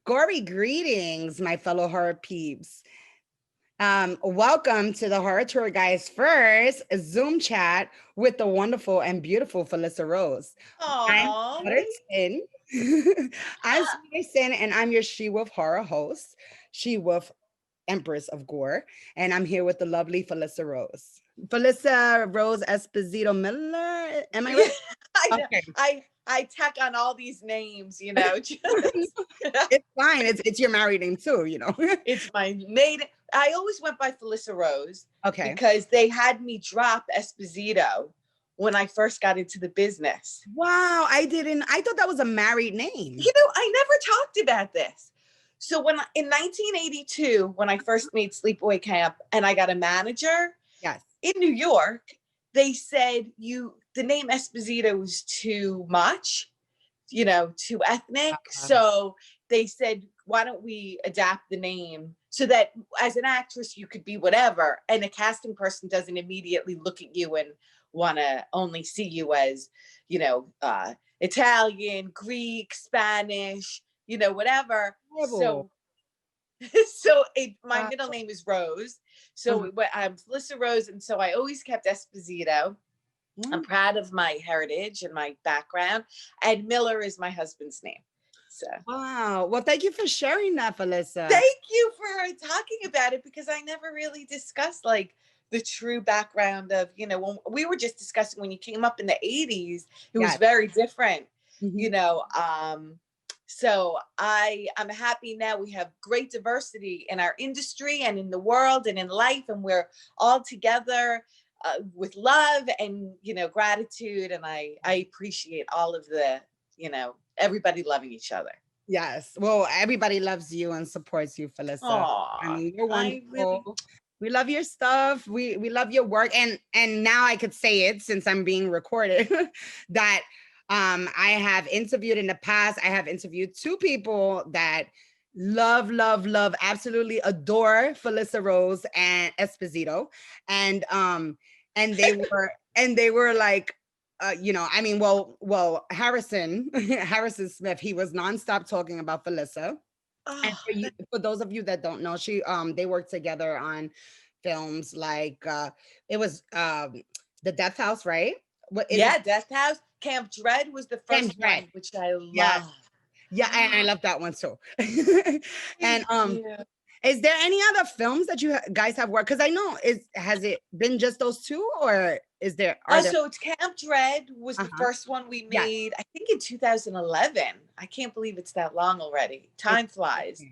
Gory greetings, my fellow horror peeps. Welcome to the Horror Tour Guys' first Zoom chat with the wonderful and beautiful Felissa Rose. I'm Aww. Sin. I'm Sin, and I'm your She Wolf horror host, She Wolf Empress of Gore, and I'm here with the lovely Felissa Rose. Felissa Rose Esposito Miller. Am I right? I know. Okay. I tack on all these names, just It's fine. It's your married name too, it's my maiden. I always went by Felissa Rose Okay. because they had me drop Esposito when I first got into the business. Wow, I thought that was a married name. I never talked about this. So in 1982, when I first made Sleepaway Camp and I got a manager Yes. in New York, they said the name Esposito was too much, too ethnic. So they said, why don't we adapt the name so that as an actress you could be whatever, and a casting person doesn't immediately look at you and want to only see you as, Italian, Greek, Spanish, whatever. Terrible. My middle name is Rose. So I'm Felissa Rose, and so I always kept Esposito. I'm proud of my heritage and my background, and Miller is my husband's name. So Wow. Well, thank you for sharing that, Felissa. thank you for talking about it, because I never really discussed like the true background of, when we were just discussing when you came up in the 80s, it was very different, So I'm happy now we have great diversity in our industry and in the world and in life, and we're all together with love and, gratitude. And I appreciate all of the, everybody loving each other. Yes. Well, everybody loves you and supports you, Felissa. Aww, I mean, you're wonderful. We love your stuff. We love your work. And now I could say it, since I'm being recorded, that I have interviewed in the past. I have interviewed two people that love, absolutely adore Felissa Rose and Esposito. And they were like, Harrison Smith, he was nonstop talking about Felissa. And for those of you that don't know, they worked together on films like it was the Death House, right? Death House. Camp Dread was the first one, which I love. Yeah, and I love that one too. And is there any other films that you guys have worked? Because I know, has it been just those two, or is there? So it's Camp Dread was the first one we made, I think in 2011. I can't believe it's that long already. Time flies.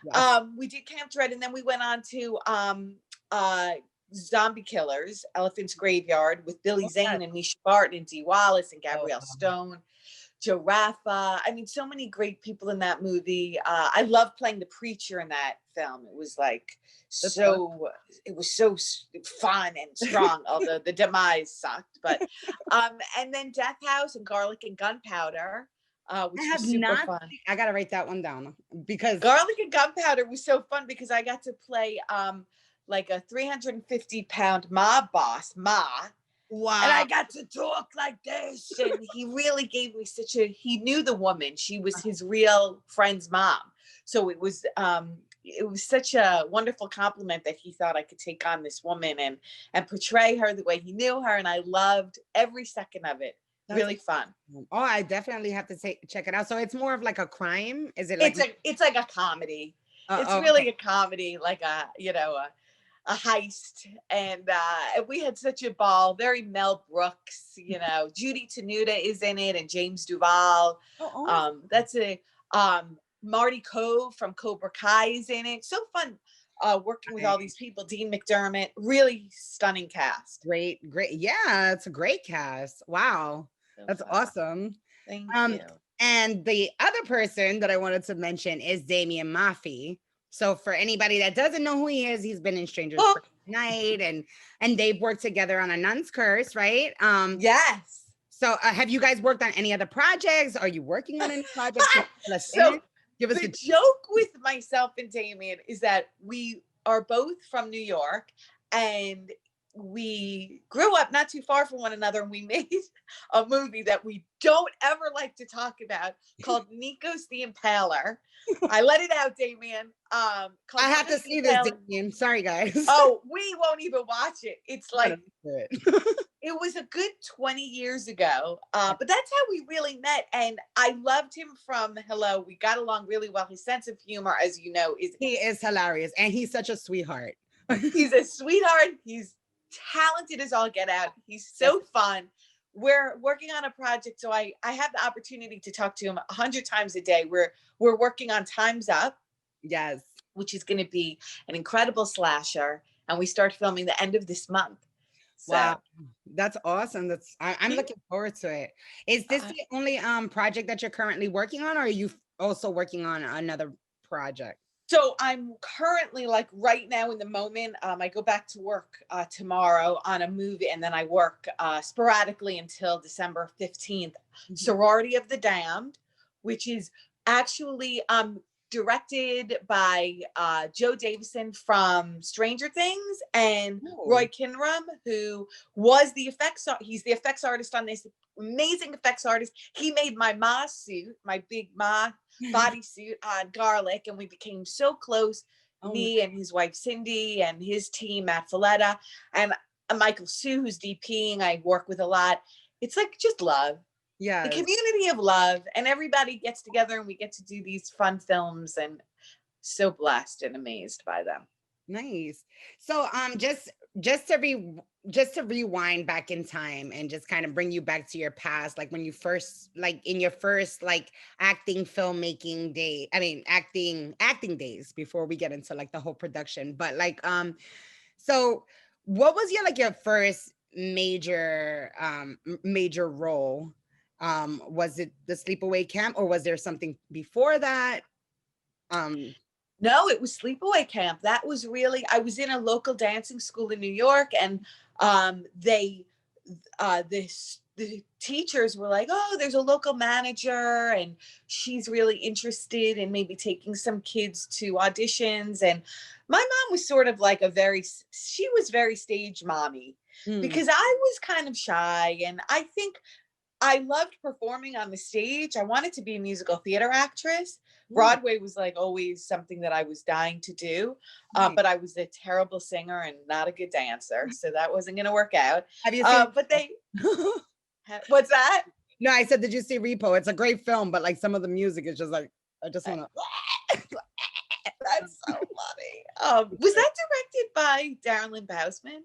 Yes. We did Camp Dread, and then we went on to Zombie Killers, Elephant's Graveyard, with Billy Zane and Misha Barton and Dee Wallace and Gabrielle Stone, Joe Raffa. I mean, so many great people in that movie. I love playing the preacher in that film. It was like it was so fun and strong, although the demise sucked. But and then Death House and Garlic and Gunpowder, which was super fun. I gotta write that one down, because Garlic and Gunpowder was so fun because I got to play like a 350-pound mob boss, Ma. Wow. And I got to talk like this. And he really gave me he knew the woman. She was his real friend's mom. So it was such a wonderful compliment that he thought I could take on this woman and portray her the way he knew her. And I loved every second of it. Really fun. Oh, I definitely have to check it out. So it's more of like a crime? Is it like it's like a comedy. It's really a comedy, like a heist, and we had such a ball. Very Mel Brooks, Judy Tenuta is in it, and James Duval. That's Marty Cove from Cobra Kai is in it. So fun working with all these people. Dean McDermott, really stunning cast. Great. Yeah, it's a great cast. Wow, that's awesome. Thank you. And the other person that I wanted to mention is Damian Maffei. So for anybody that doesn't know who he is, he's been in Strangers Night, and they've worked together on A Nun's Curse, right? Yes. So have you guys worked on any other projects? Are you working on any projects? Give us the joke with myself and Damian is that we are both from New York, and we grew up not too far from one another, and we made a movie that we don't ever like to talk about called Nikos the Impaler. I let it out, Damien. Called I have to Nikos the see this, Impaler. Damien. Sorry, guys. Oh, we won't even watch it. It's Gotta like do it. it was a good 20 years ago. But that's how we really met. And I loved him from Hello. We got along really well. His sense of humor, as you know, is He is hilarious, and he's such a sweetheart. he's a sweetheart. He's talented as all get out. He's so fun. We're working on a project, so I have the opportunity to talk to him 100 times a day. We're working on Time's Up, Yes. which is going to be an incredible slasher, and we start filming the end of this month. So, Wow. That's awesome. I'm looking forward to it. Is this the only project that you're currently working on, or are you also working on another project? So I'm currently, like, right now in the moment, I go back to work tomorrow on a movie, and then I work sporadically until December 15th. Sorority of the Damned, which is actually directed by Joe Davison from Stranger Things, and Roy Kinram, who was the effects. He's the effects artist on this, amazing effects artist. He made my Ma suit, my big Ma bodysuit on Garlic, and we became so close. Me and his wife Cindy and his team, Matt Felissa, and Michael Sue, who's DPing. I work with a lot. It's like just love. Yeah. The community of love, and everybody gets together and we get to do these fun films, and so blessed and amazed by them. Nice. So just to just to rewind back in time and just kind of bring you back to your past, like when you first, like in your first like acting filmmaking day, I mean acting days, before we get into like the whole production. But like so what was your like your first major role? Was it the sleepaway camp, or was there something before that? No, it was Sleepaway Camp. That was really, I was in a local dancing school in New York, and they, the teachers were like, oh, there's a local manager, and she's really interested in maybe taking some kids to auditions. And my mom was sort of like she was very stage mommy, because I was kind of shy, and I think I loved performing on the stage. I wanted to be a musical theater actress. Broadway was like always something that I was dying to do, but I was a terrible singer and not a good dancer, so that wasn't going to work out. Have you seen? But what's that? No, I said, did you see Repo? It's a great film, but like some of the music is just like, I just want to. That's so funny. Was that directed by Darren Lynn Bousman?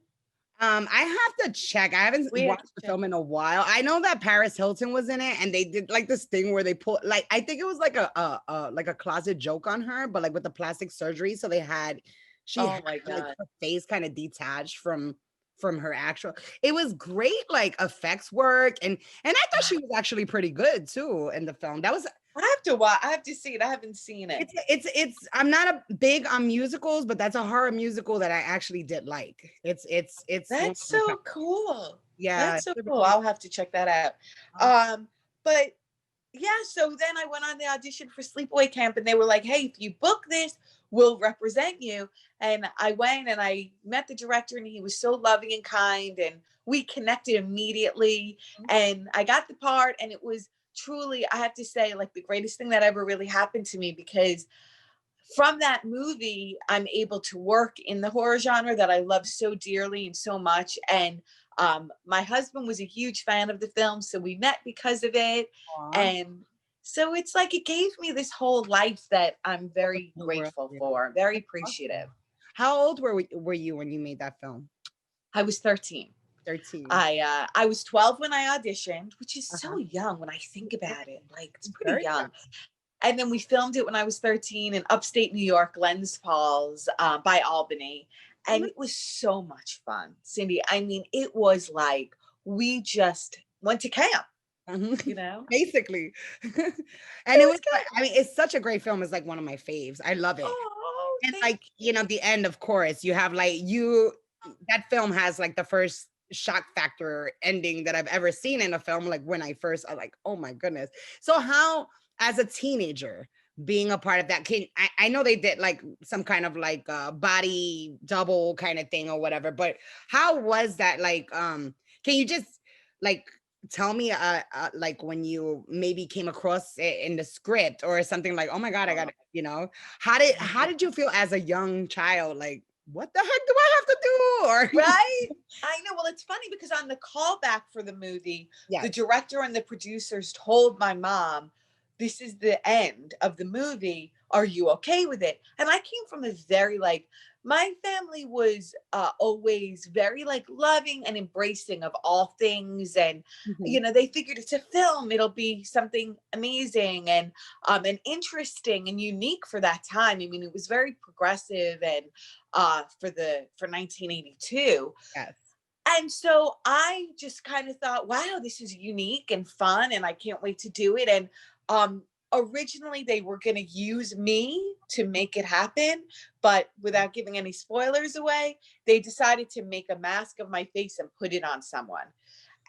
I have to check. I haven't watched the film in a while. I know that Paris Hilton was in it, and they did like this thing where they put like, I think it was like a closet joke on her, but like with the plastic surgery. So she had like her face kind of detached from her actual. It was great, like effects work, and I thought she was actually pretty good too in the film. That was. I have to watch. I have to see it. I haven't seen it. It's. I'm not a big on musicals, but that's a horror musical that I actually did like. It's. That's so cool. Yeah, that's so cool. I'll have to check that out. But yeah, so then I went on the audition for Sleepaway Camp, and they were like, "Hey, if you book this, we'll represent you." And I went and I met the director, and he was so loving and kind, and we connected immediately. And I got the part, and it was truly, I have to say, like the greatest thing that ever really happened to me, because from that movie, I'm able to work in the horror genre that I love so dearly and so much. And my husband was a huge fan of the film, so we met because of it. And so it's like it gave me this whole life that I'm very grateful for, very appreciative. How old were you when you made that film? I was 13. 13. I was 12 when I auditioned, which is so young when I think about it. Like, it's pretty young. And then we filmed it when I was 13 in upstate New York, Glens Falls, by Albany. And it was so much fun, Cindy. I mean, it was like we just went to camp, you know? Basically. And it was like, I mean, it's such a great film. It's like one of my faves. I love it. Oh, and like, you know, the end, of course, you have like that film has like the first shock factor ending that I've ever seen in a film. Like when I first, I'm like, oh my goodness. So how, as a teenager, being a part of that? I know they did like some kind of like body double kind of thing or whatever, but how was that like can you just like tell me like when you maybe came across it in the script or something like, oh my God, I got it, you know, how did you feel as a young child? Like, what the heck do I have to do? Or Right? I know. Well, it's funny because on the callback for the movie, the yes. director and the producers told my mom, this is the end of the movie. Are you okay with it? And I came from a very like, my family was always very like loving and embracing of all things. And, Mhm. you know, they figured it's a film, it'll be something amazing and interesting and unique for that time. I mean, it was very progressive and for 1982. Yes. And so I just kind of thought, wow, this is unique and fun, and I can't wait to do it. And originally, they were going to use me to make it happen, but without giving any spoilers away, they decided to make a mask of my face and put it on someone.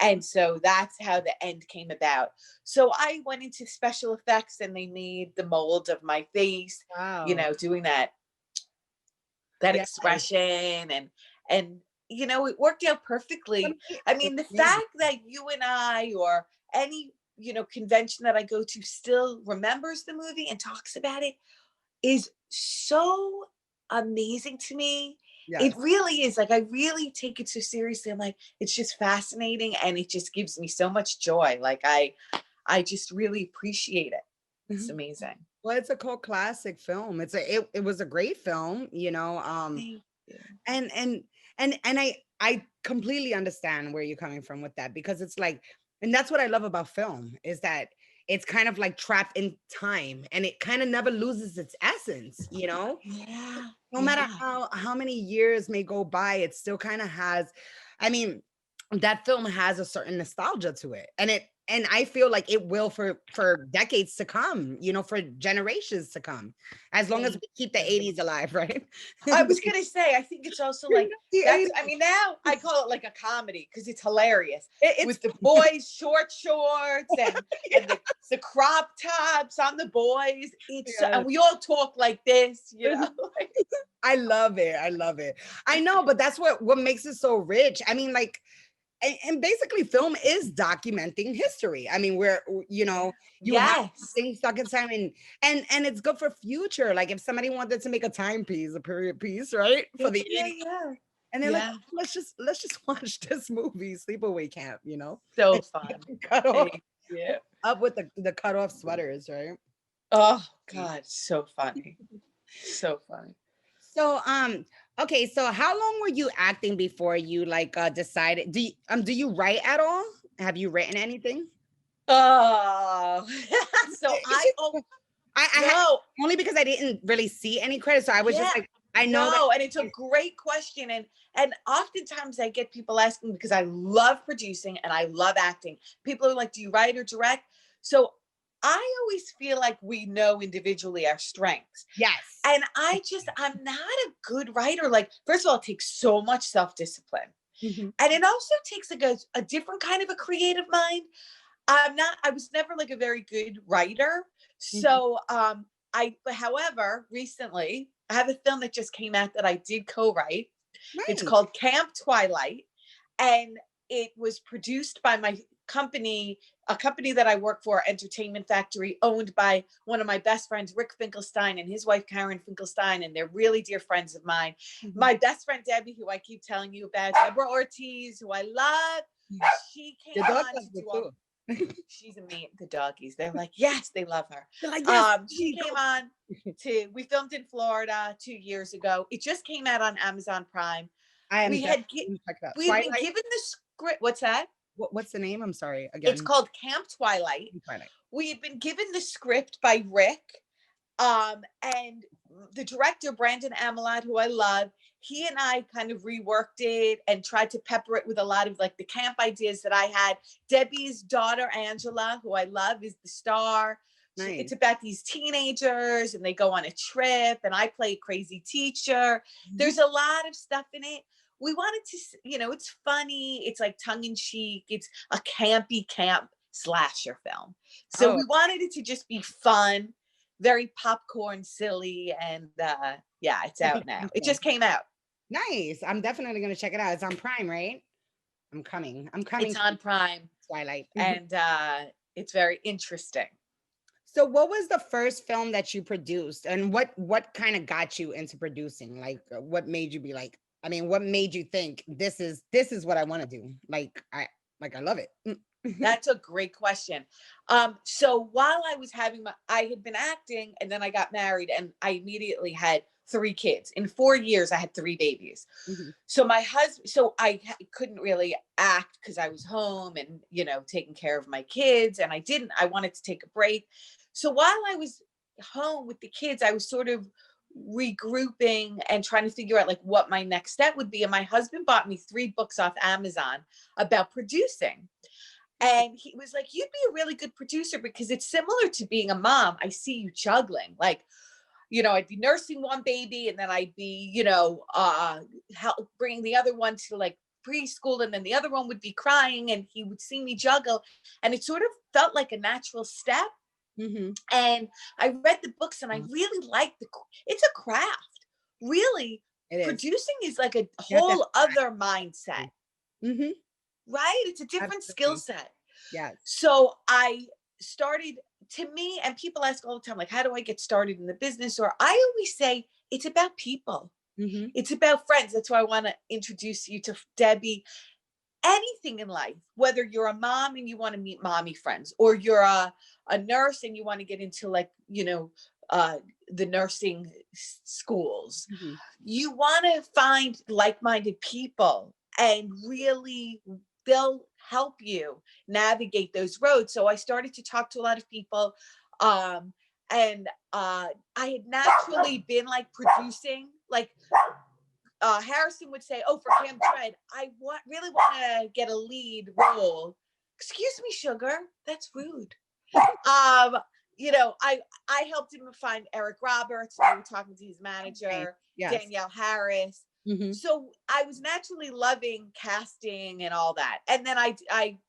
And so that's how the end came about. So I went into special effects and they made the mold of my face, you Wow. know, doing that Yes. expression and you know it worked out Let perfectly. me- I mean, the yeah. fact that you and I or any convention that I go to still remembers the movie and talks about it is so amazing to me. It Yes. really is. Like, I really take it so seriously. I'm like, it's just fascinating and it just gives me so much joy. Like, I just really appreciate it. It's Mhm. amazing. Well, it's a cult classic film. It was a great film, you know. Thank you. And I completely understand where you're coming from with that because it's like, and that's what I love about film is that it's kind of like trapped in time and it kind of never loses its essence, you know? Yeah, No matter yeah. how many years may go by, it still kind of has, I mean, that film has a certain nostalgia to it. And I feel like it will for decades to come, you know, for generations to come, as long as Thank we keep the you. 80s alive, right? I was gonna say, I think it's also like The that's. 80s. I mean, now I call it like a comedy because it's hilarious It's with the boys' short shorts and yeah, the crop tops on the boys. yeah. And we all talk like this, you know. I love it. I love it. I know, but that's what makes it so rich. I mean, like, and basically, film is documenting history. I mean, where you know you have Yes. things stuck in time, and it's good for future. Like if somebody wanted to make a timepiece, a period piece, right, Yeah, for the yeah, 80s, yeah. and they're like, Yeah. let's just watch this movie, Sleepaway Camp, you know, So and fun. cut off Thank you. up with the cut off sweaters, right? Oh God, so funny. So funny. So okay, so how long were you acting before you like decided do you write at all? Have you written anything? Oh, so It's just I had no, only because I didn't really see any credits, so I was yeah, just like, I know that no, and it's a great question, and oftentimes I get people asking because I love producing and I love acting. People are like, "Do you write or direct?" So I always feel like we know individually our strengths, yes. and I'm not a good writer. Like, first of all, it takes so much self discipline, Mhm, and it also takes like a different kind of a creative mind. I was never like a very good writer. mhm. So however, recently I have a film that just came out that I did co-write. It's Nice. called Camp Twilight. And it was produced by my company, a company that I work for, Entertainment Factory, owned by one of my best friends, Rick Finkelstein, and his wife, Karen Finkelstein. And they're really dear friends of mine. Mhm. My best friend, Debbie, who I keep telling you about, Deborah Ortiz, who I love, she Your came dog on to loves it do all too. she's amazing. The doggies, they're like, yes, they love her. They're like, yes, She please, came go. on we filmed in Florida 2 years ago. It just came out on Amazon Prime. I am We definitely had gonna check it out. we had been Twilight? given the script. What's that? What's the name? I'm sorry It's again. called Camp Twilight. Twilight. We had been given the script by Rick, and the director, Brandon Amelot, who I love, he and I kind of reworked it and tried to pepper it with a lot of like the camp ideas that I had. Debbie's daughter, Angela, who I love, is the star. It's Nice. about these teenagers and they go on a trip, and I play a crazy teacher. Mhm. There's a lot of stuff in it. We wanted to, it's funny. It's like tongue in cheek. It's a campy camp slasher film. So Oh, we wanted it to just be fun. very popcorn silly, and yeah, it's out now. It just came out. Nice. I'm definitely gonna check it out. It's on Prime, right? I'm coming. I'm coming It's to on Prime, Twilight. and it's very interesting. So what was the first film that you produced, and what kind of got you into producing? Like what made you be like, I mean, what made you think this is what I want to do? I love it. That's a great question. So while I was I had been acting, and then I got married, and I immediately had 3 kids. In 4 years, I had 3 babies. Mhm. So my husband, so couldn't really act because I was home and, taking care of my kids, and I wanted to take a break. So while I was home with the kids, I was sort of regrouping and trying to figure out like what my next step would be. And my husband bought me 3 books off Amazon about producing. And he was like, you'd be a really good producer because it's similar to being a mom. I see you juggling. Like, I'd be nursing one baby, and then I'd be, bringing the other one to like preschool, and then the other one would be crying, and he would see me juggle. And it sort of felt like a natural step. Mhm. And I read the books, and I really liked it's a craft. Really, It is. producing is like a You have to whole other mindset, Mhm. right? It's a different skill Absolutely. set. Yes. So I started, to me, and people ask all the time, like, how do I get started in the business? Or I always say, it's about people. Mhm. It's about friends. That's why I want to introduce you to Debbie. Anything in life, whether you're a mom and you want to meet mommy friends, or you're a nurse and you want to get into like, the nursing schools, Mhm. you want to find like-minded people, and really they'll help you navigate those roads. So I started to talk to a lot of people, and I had naturally been like producing, like Harrison would say, "Oh, for Camp Dread, really want to get a lead role." Excuse me, sugar. That's rude. Um, I helped him find Eric Roberts. We were talking to his Okay. manager, Yes. Danielle Harris. Mhm. So I was naturally loving casting and all that. And then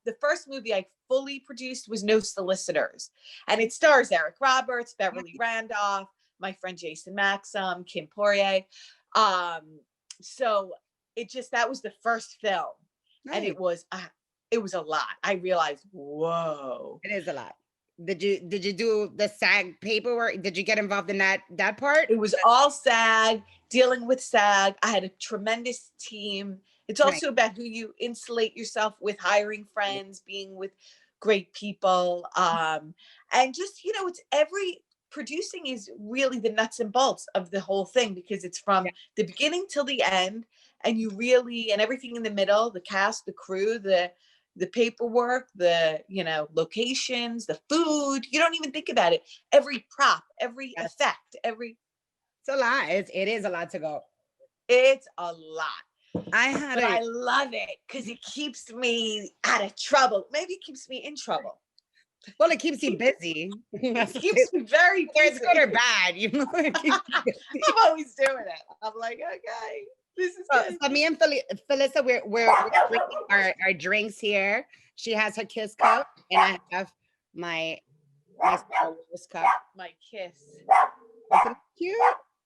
the first movie I fully produced was No Solicitors, and it stars Eric Roberts, Beverly Randolph, my friend Jason Maxim, Kim Poirier. Um, so that was the first film, and Nice. it was a lot. I realized, whoa. It is a lot. Did you do the SAG paperwork? Did you get involved in that part? It was all SAG, dealing with SAG. I had a tremendous team. It's Nice. also about who you insulate yourself with, hiring friends, being with great people. And just, it's producing is really the nuts and bolts of the whole thing, because it's from Yeah. the beginning till the end, and and everything in the middle, the cast, the crew, the paperwork, the locations, the food. You don't even think about it. Every prop, every Yes. effect, It's a lot. It is a lot to go. it's a lot. I had But a I love it because it keeps me out of trouble. Maybe it keeps me in trouble. Well, it keeps you busy. It keeps me very Whether it's good or busy. bad, it keeps you busy. I'm always doing it. I'm like, okay, this is So, good. so me and Felissa, we're drinking our drinks here. She has her kiss cup, and I have my Star Wars cup. My kiss. Isn't it cute?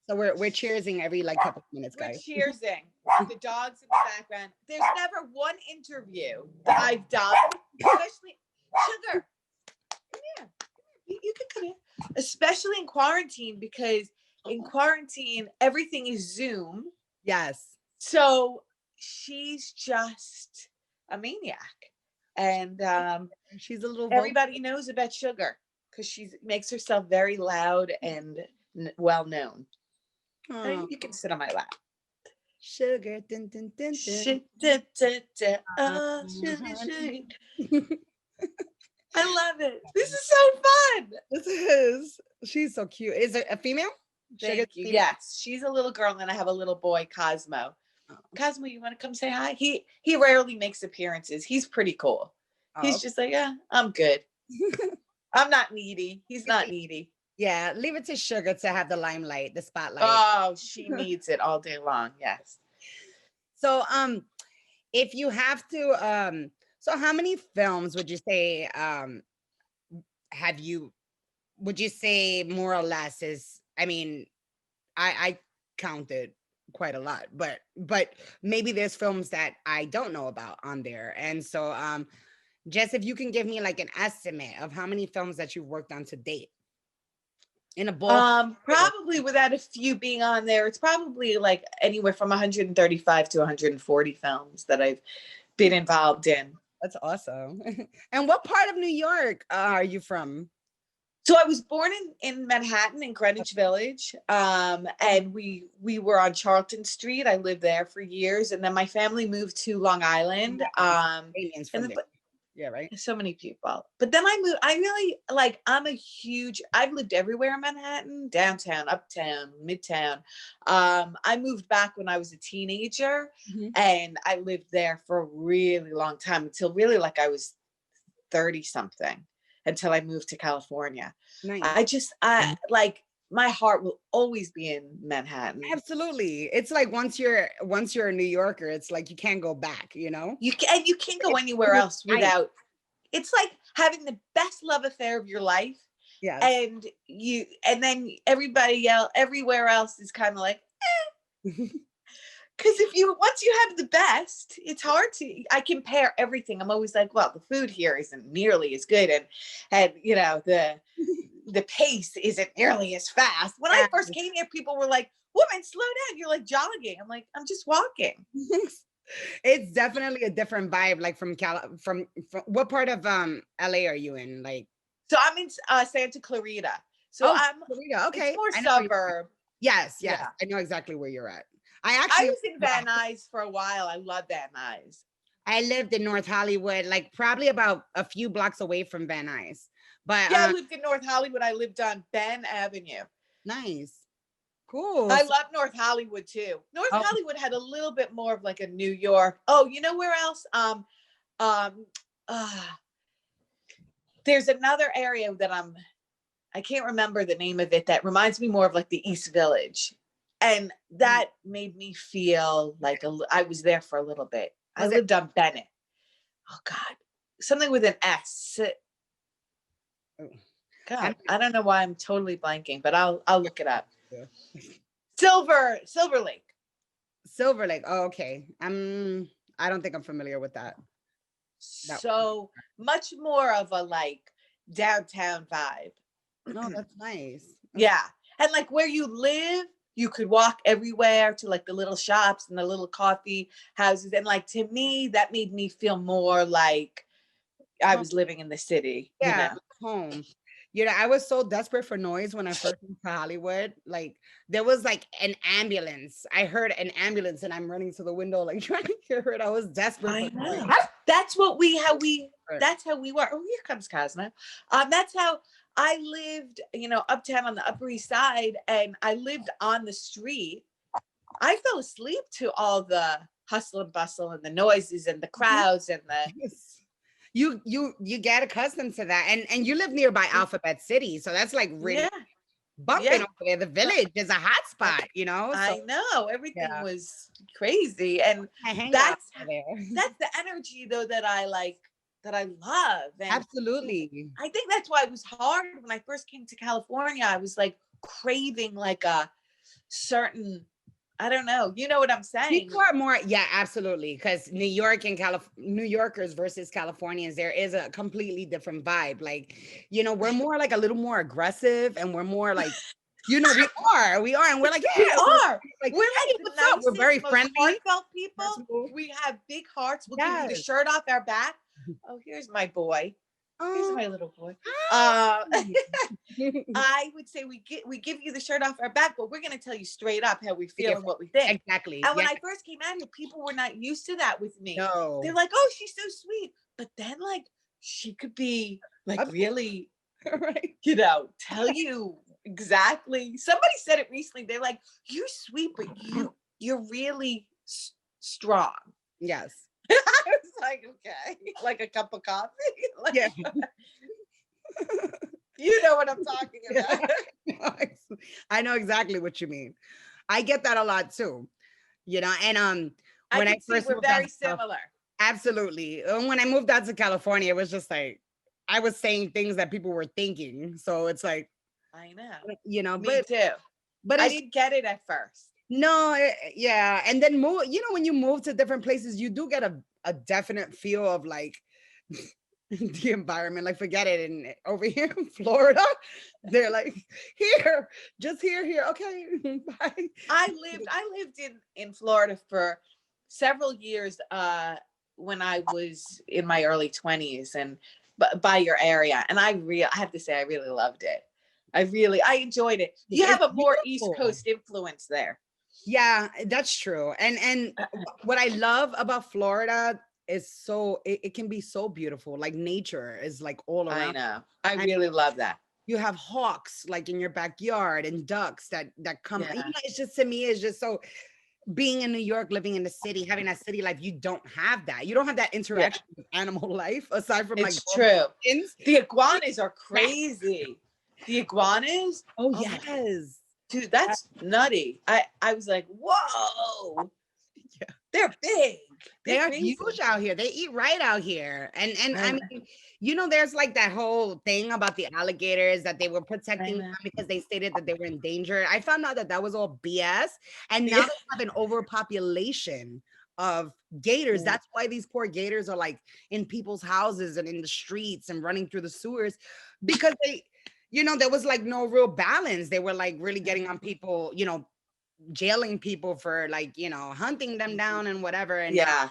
So we're cheersing every like couple of minutes, We're guys. cheersing. The dogs in the background. There's never one interview that I've done, especially Sugar. Come here. You can come here. Especially in quarantine, because in quarantine everything is Zoom. Yes. So she's just a maniac, and She's a little everybody knows about Sugar because she makes herself very loud and well known. Oh, You can sit on my lap. sugar. Dun, dun, dun, dun. Oh, sugar, sugar. I love it. This is so fun. This is. She's so cute. Is it a female? Sugar's Thank you. female? Yes, she's a little girl, and I have a little boy, Cosmo. Oh, Cosmo, you want to come say hi? He rarely makes appearances. He's pretty cool. He's okay. just like, yeah, I'm good. I'm not needy. He's not needy. Yeah, leave it to Sugar to have the limelight, the spotlight. Oh, she needs it all day long. Yes. So, if you have to, so how many films would you say, have you would you say more or less is, I mean, I counted quite a lot, but maybe there's films that I don't know about on there. And so Jess, if you can give me like an estimate of how many films that you've worked on to date in a ball. Probably without a few being on there, it's probably like anywhere from 135 to 140 films that I've been involved in. That's awesome. And what part of New York are you from? So I was born in Manhattan in Greenwich Village, and we were on Charlton Street. I lived there for years, and then my family moved to Long Island. Aliens from And there. Yeah, right. so many people. But then I moved. I really like. I've lived everywhere in Manhattan, downtown, uptown, midtown. I moved back when I was a teenager, and I lived there for a really long time until really like I was 30 something, until I moved to California. Nice. I like, my heart will always be in Manhattan. Absolutely. It's like once you're a New Yorker, it's like you can't go back, you know? You can't go anywhere else without. It's like having the best love affair of your life. Yes. And then everybody else everywhere else is kind of like, because once you have the best, it's hard to. I compare everything. I'm always like, well, the food here isn't nearly as good, and you know the pace isn't nearly as fast. When I first came here, people were like, "Woman, slow down. You're like jogging." I'm like, "I'm just walking." It's definitely a different vibe. Like from what part of LA are you in? Like, so I'm in Santa Clarita. So I'm Clarita. Okay, it's more suburb. Yes, yeah. I know exactly where you're at. I was in Van Nuys for a while. I love Van Nuys. I lived in North Hollywood, like probably about a few blocks away from Van Nuys. But yeah, I lived in North Hollywood. I lived on Ben Avenue. Nice. Cool. I love North Hollywood too. North Hollywood had a little bit more of like a New York. Oh, you know where else? There's another area that I can't remember the name of it, that reminds me more of like the East Village. And that made me feel like I was there for a little bit. I lived on Bennett. Oh God, something with an S. God, I don't know why I'm totally blanking, but I'll look it up. Yeah. Silver Lake. Silver Lake. Oh, okay. I don't think I'm familiar with that. So much more of a like downtown vibe. No, that's nice. Yeah, and like where you live, you could walk everywhere to like the little shops and the little coffee houses. And like, to me, that made me feel more like I was living in the city. Yeah, home. You know, I was so desperate for noise when I first moved to Hollywood. Like there was like an ambulance. I heard an ambulance and I'm running to the window, like trying to hear it. I was desperate. I know. That's how we were. Oh, here comes Cosmo. That's how I lived, you know, uptown on the Upper East Side, and I lived on the street. I fell asleep to all the hustle and bustle and the noises and the crowds and the. You get accustomed to that, and you live nearby Alphabet City, so that's like really bumping over there. The Village is a hot spot, you know. So, I know everything was crazy, and that's the energy though that I like, that I love. And absolutely, I think that's why it was hard when I first came to California. I was like craving like a certain. I don't know. You know what I'm saying? People are more, yeah, absolutely. Because New York and New Yorkers versus Californians, there is a completely different vibe. Like, you know, we're more like a little more aggressive, and we're more like, you know, we are, and we're like, yeah, we're like what's up? We're very friendly, heartfelt people. We have big hearts. We'll give you the shirt off our back. Oh, here's my boy. Here's my little boy. I would say we give you the shirt off our back, but we're going to tell you straight up how we feel and what we think. Exactly. And when I first came out here, people were not used to that with me. No. They're like, "Oh, she's so sweet," but then like she could be like really, right? You know, tell you exactly. Somebody said it recently. They're like, "You're sweet, but you're really strong." Yes. I was like, okay, like a cup of coffee. Like, yeah. You know what I'm talking about. I know exactly what you mean. I get that a lot too. You know, and when I first we're very similar. Absolutely. When I moved out to California, it was just like I was saying things that people were thinking. So it's like I know. You know, Me too. but I it's didn't get it at first. no, yeah. And then move, you know, when you move to different places, you do get a definite feel of like the environment. Like forget it. And over here in Florida, they're like, here, just here. Okay, bye. I lived in Florida for several years when I was in my early 20s and by your area, and I have to say I really loved it. I enjoyed it. You have It's a more East beautiful. Coast influence there. Yeah, that's true. And what I love about Florida is it can be so beautiful. Like nature is like all I around. know. I And really love that. you have hawks like in your backyard and ducks that come. You Yeah. know, it's just to me, it's just so being in New York, living in the city, having that city life, you don't have that. You don't have that Yeah. interaction with animal life aside from like It's true. dolphins. The iguanas are crazy. The iguanas. Oh Oh my yes. dude, that's nutty. I was like, whoa. Yeah. They're big. They They're are crazy. huge out here. They eat right out here. And I I, mean, you know, there's like that whole thing about the alligators that they were I protecting them know. because they stated that they were endangered. I found out that that was all BS. And now Yeah. they have an overpopulation of gators. That's why these poor gators are like in people's houses and in the streets and running through the sewers because they, you know, there was like no real balance. They were like really getting on people, you know, jailing people for like, you know, hunting them down and whatever. Yeah.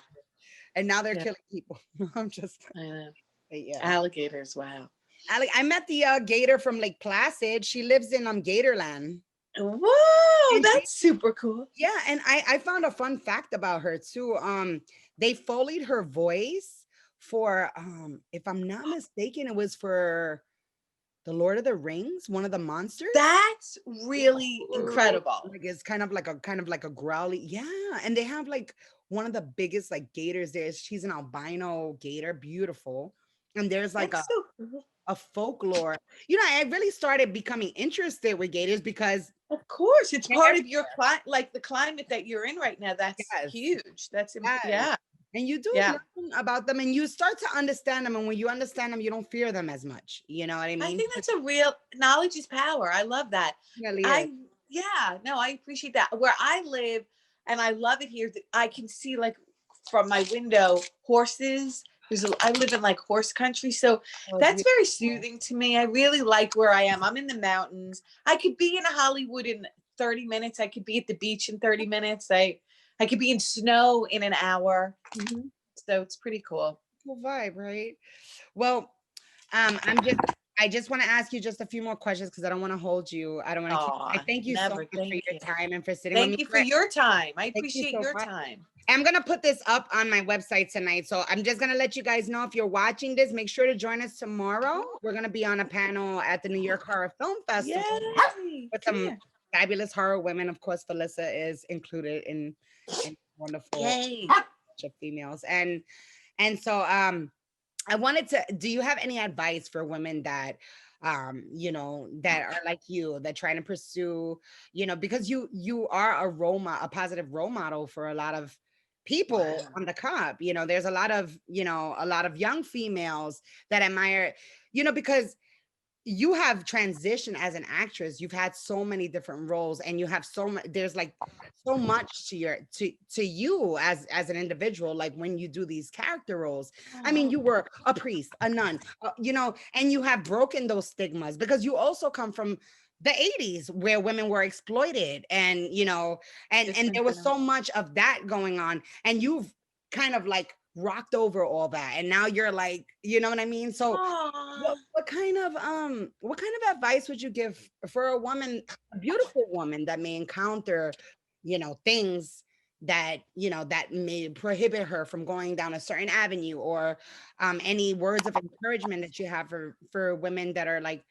And now they're Yeah. killing people. I'm just, I know. yeah. Alligators. Wow. I met the gator from Lake Placid. She lives in Gatorland. Whoa, And that's super cool. yeah, and I found a fun fact about her too. They foleyed her voice for if I'm not mistaken, it was for the Lord of the Rings, one of the monsters. That's really incredible. Like it's kind of like a growly, yeah. And they have like one of the biggest like gators there. She's an albino gator, beautiful. And there's like That's so cool. a folklore. You know, I really started becoming interested with gators because Of course, it's part every- of your climate, like the climate that you're in right now. That's yes, huge. That's yes. yeah, And you do yeah. learn about them and you start to understand them. And when you understand them, you don't fear them as much. You know what I I mean? think that's a real knowledge is power. I love that. It really is. Yeah, no, I appreciate that. Where I live, and I love it here. I can see like from my window horses. I live in like horse country, so Oh, that's very soothing to me. I really like where I am. I'm in the mountains. I could be in Hollywood in 30 minutes. I could be at the beach in 30 minutes. I could be in snow in an hour. mm-hmm. So it's pretty cool. Cool vibe, right? Well, I just want to ask you just a few more questions because I don't want to hold you. I don't want to keep. I thank you so Never. much for Thank your you. time and for sitting with me. Thank you for your time. I Thank you appreciate so your much. time. I'm gonna put this up on my website tonight. So I'm just gonna let you guys know if you're watching this, make sure to join us tomorrow. We're gonna be on a panel at the New York Horror Film Festival Yay. with some fabulous horror women. Of course, Felissa is included in wonderful Yay. bunch of females. And so I wanted to, do you have any advice for women that you know, that are like you, that trying to pursue, you know, because you are a positive role model for a lot of people on the cup. You know, there's a lot of, you know, a lot of young females that admire, you know, because you have transitioned as an actress. You've had so many different roles and you have so much, there's like so much to you as an individual. Like when you do these character roles, I mean, you were a priest, a nun, you know, and you have broken those stigmas because you also come from the 80s where women were exploited and, you know, and there was so much of that going on and you've kind of like rocked over all that and now you're like, you know what I mean? So what kind of advice would you give for a woman, a beautiful woman that may encounter, you know, things that, you know, that may prohibit her from going down a certain avenue, or any words of encouragement that you have for women that are like,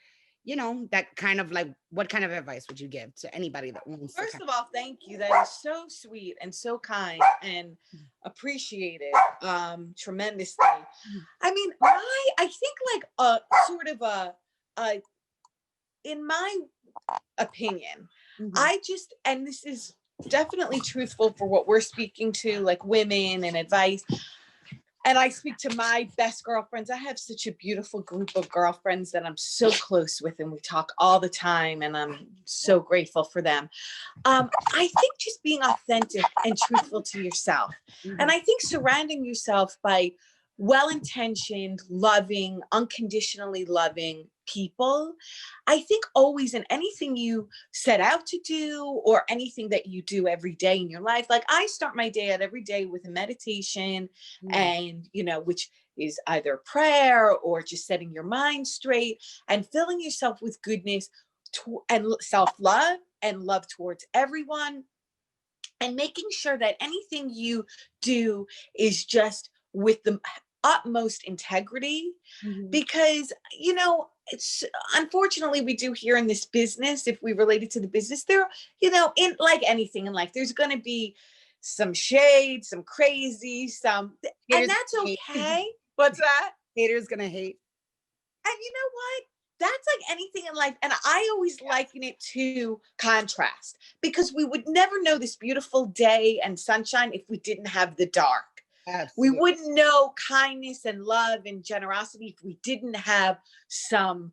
you know, that kind of like, what kind of advice would you give to anybody that wants First to of all, thank you. That is so sweet and so kind and appreciated tremendously. I mean, I think like a sort of a in my opinion, I just, and this is definitely truthful for what we're speaking to, like women and advice. And I speak to my best girlfriends. I have such a beautiful group of girlfriends that I'm so close with, and we talk all the time, and I'm so grateful for them. I think just being authentic and truthful to yourself. And I think surrounding yourself by well-intentioned, loving, unconditionally loving people. I think always in anything you set out to do or anything that you do every day in your life, like I start my day out every day with a meditation and, which is either prayer or just setting your mind straight and filling yourself with goodness and self-love and love towards everyone, and making sure that anything you do is just with the utmost integrity. Because it's unfortunately we do here in this business, if we relate it to the business, there in like anything in life, there's going to be some shade, some crazy, some haters, and that's okay. What's that? Haters gonna hate. And you know what? That's like anything in life. And I always liken it to contrast, because we would never know this beautiful day and sunshine if we didn't have the dark. Absolutely. We wouldn't know kindness and love and generosity if we didn't have some,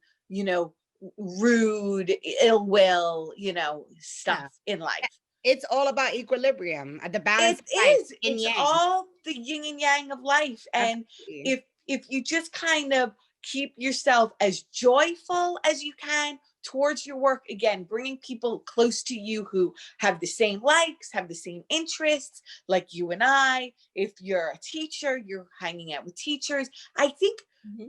rude, ill will, stuff in life. It's all about equilibrium, the balance. It is. It's all the yin and yang of life. And if you just kind of keep yourself as joyful as you can towards your work, again, bringing people close to you who have the same likes, have the same interests, like you and I. If you're a teacher, you're hanging out with teachers. I think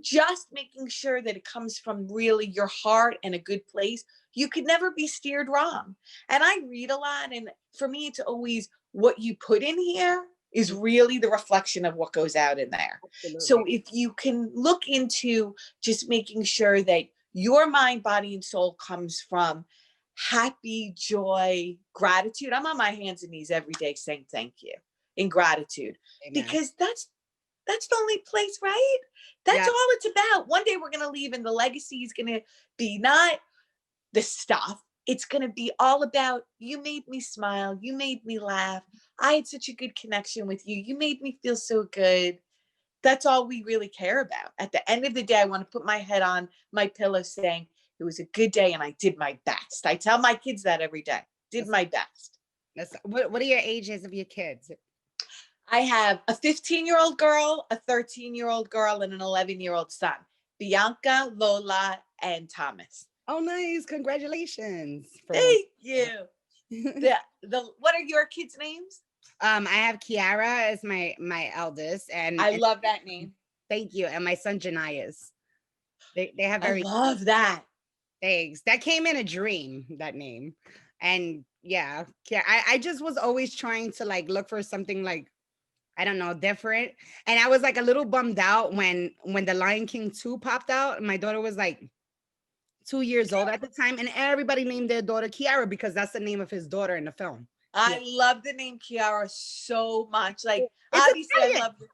just making sure that it comes from really your heart and a good place, you could never be steered wrong. And I read a lot, and for me, it's always what you put in here is really the reflection of what goes out in there. Absolutely. So if you can look into just making sure that your mind, body, and soul comes from happy, joy, gratitude. I'm on my hands and knees every day saying thank you in gratitude. Amen. Because that's the only place, right? That's all it's about. One day we're going to leave, and the legacy is going to be not the stuff. It's going to be all about, you made me smile. You made me laugh. I had such a good connection with you. You made me feel so good. That's all we really care about. At the end of the day, I want to put my head on my pillow saying, it was a good day and I did my best. I tell my kids that every day. Did my best. What are your ages of your kids? I have a 15-year-old girl, a 13-year-old girl, and an 11-year-old son. Bianca, Lola, and Thomas. Oh, nice. Congratulations. Thank you. What are your kids' names? I have Kiara as my eldest, and I love that name. Thank you. And my son Janias. They have I love that. Thanks. That came in a dream, that name. And yeah, I just was always trying to like look for something like, I don't know, different. And I was like a little bummed out when the Lion King 2 popped out. And my daughter was like 2 years old at the time, and everybody named their daughter Kiara because that's the name of his daughter in the film. I love the name Kiara so much. Like, obviously, I love it.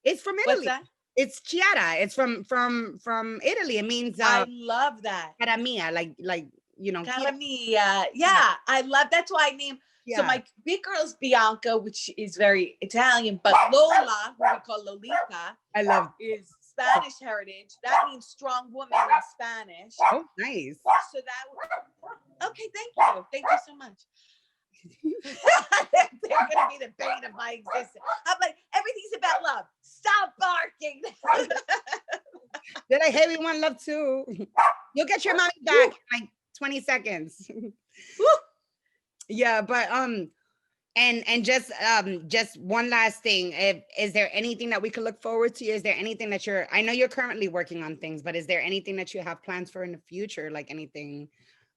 It's from Italy. What's that? It's Chiara. It's from Italy. It means I love that. Cara mia, like Cara mia. Yeah, I love. That's why I named. Yeah. So my big girl is Bianca, which is very Italian, but Lola, who we call Lolita, I love, is Spanish heritage. That means strong woman in Spanish. Oh, nice. So that. Okay, thank you. Thank you so much. They're gonna be the bane of my existence. I'm like, everything's about love. Stop barking. They're like, hey, we want love too. You'll get your mommy back in like 20 seconds. Yeah, but and just one last thing. Is there anything that we could look forward to? Is there anything that I know you're currently working on things, but is there anything that you have plans for in the future? Like anything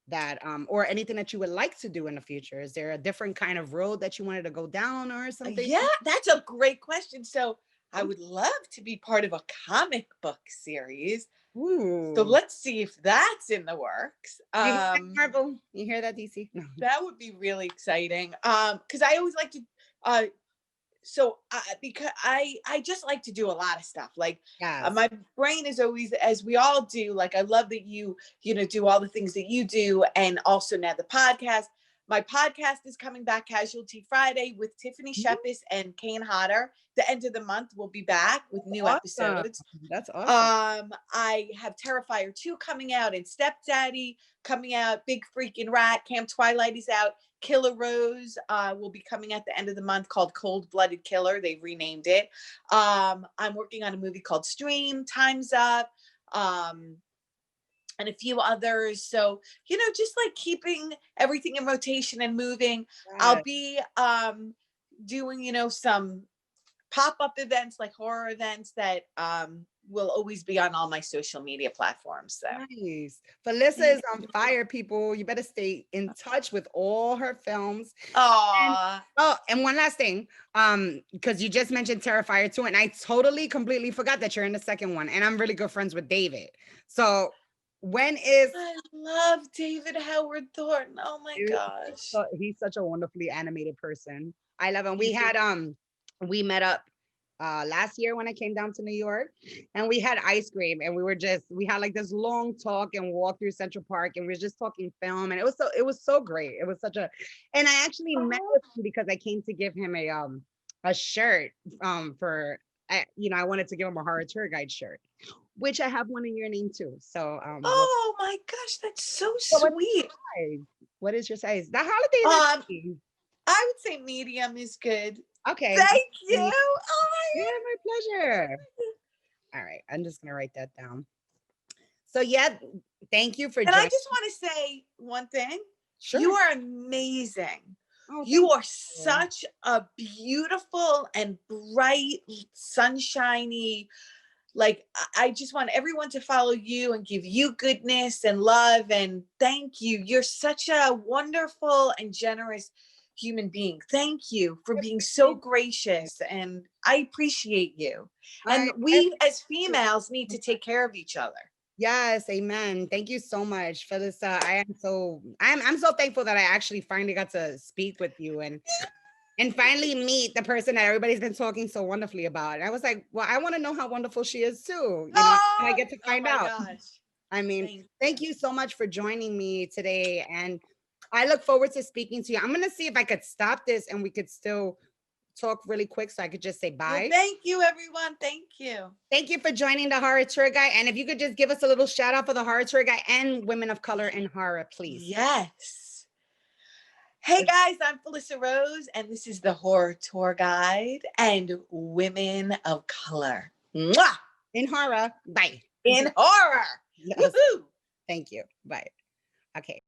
that or anything that you would like to do in the future? Is there a different kind of road that you wanted to go down or something? Yeah, that's a great question. So I would love to be part of a comic book series. Ooh. So let's see if that's in the works. Marvel, you hear that, DC? No. That would be really exciting. Because I always like to because I just like to do a lot of stuff. Like my brain is always, as we all do, like I love that you do all the things that you do, and also now the podcast. My podcast is coming back, Casualty Friday, with Tiffany Shepis and Kane Hodder. The end of the month, we'll be back with new episodes. That's awesome. I have Terrifier 2 coming out, and Stepdaddy coming out. Big Freaking Rat. Camp Twilight is out. Killer Rose will be coming at the end of the month, called Cold Blooded Killer. They've renamed it. I'm working on a movie called Stream, Time's Up, and a few others. So, you know, just like keeping everything in rotation and moving. Yes. I'll be doing, you know, some pop-up events, like horror events, that will always be on all my social media platforms. So nice. Felissa is on fire, people. You better stay in touch with all her films. And one last thing, because you just mentioned Terrifier 2, and I totally completely forgot that you're in the second one, and I'm really good friends with David. So when is I love David Howard Thornton. Oh my gosh. So he's such a wonderfully animated person. I love him. We met up last year when I came down to New York, and we had ice cream, and we had like this long talk and walk through Central Park, and we were just talking film, and it was so great. It was such a, and I actually met with him because I came to give him a shirt for you know, I wanted to give him a horror tour guide shirt, which I have one in your name too. So oh my gosh, that's so sweet. What is your size? The holidays. I would say medium is good. Okay. Thank you. Yeah, my pleasure. All right, I'm just gonna write that down. So yeah, thank you for joining. And I just want to say one thing. Sure. You are amazing. Oh, you are such a beautiful and bright, sunshiny, like, I just want everyone to follow you and give you goodness and love, and thank you. You're such a wonderful and generous human being. Thank you for being so gracious, and I appreciate you. And we as females need to take care of each other. Yes, amen. Thank you so much, Felissa. I'm so thankful that I actually finally got to speak with you and finally meet the person that everybody's been talking so wonderfully about. And I was like, well, I want to know how wonderful she is too. You know, and I get to find out. Gosh. I mean, thank you so much for joining me today. And I look forward to speaking to you. I'm going to see if I could stop this and we could still talk really quick so I could just say bye. Well, thank you, everyone. Thank you. Thank you for joining the Horror Tour Guide. And if you could just give us a little shout out for the Horror Tour Guide and Women of Color in Horror, please. Yes. Hey guys, I'm Felissa Rose, and this is the Horror Tour Guide and Women of Color. Mwah! In horror. Bye. In horror. Yes. Thank you. Bye. Okay.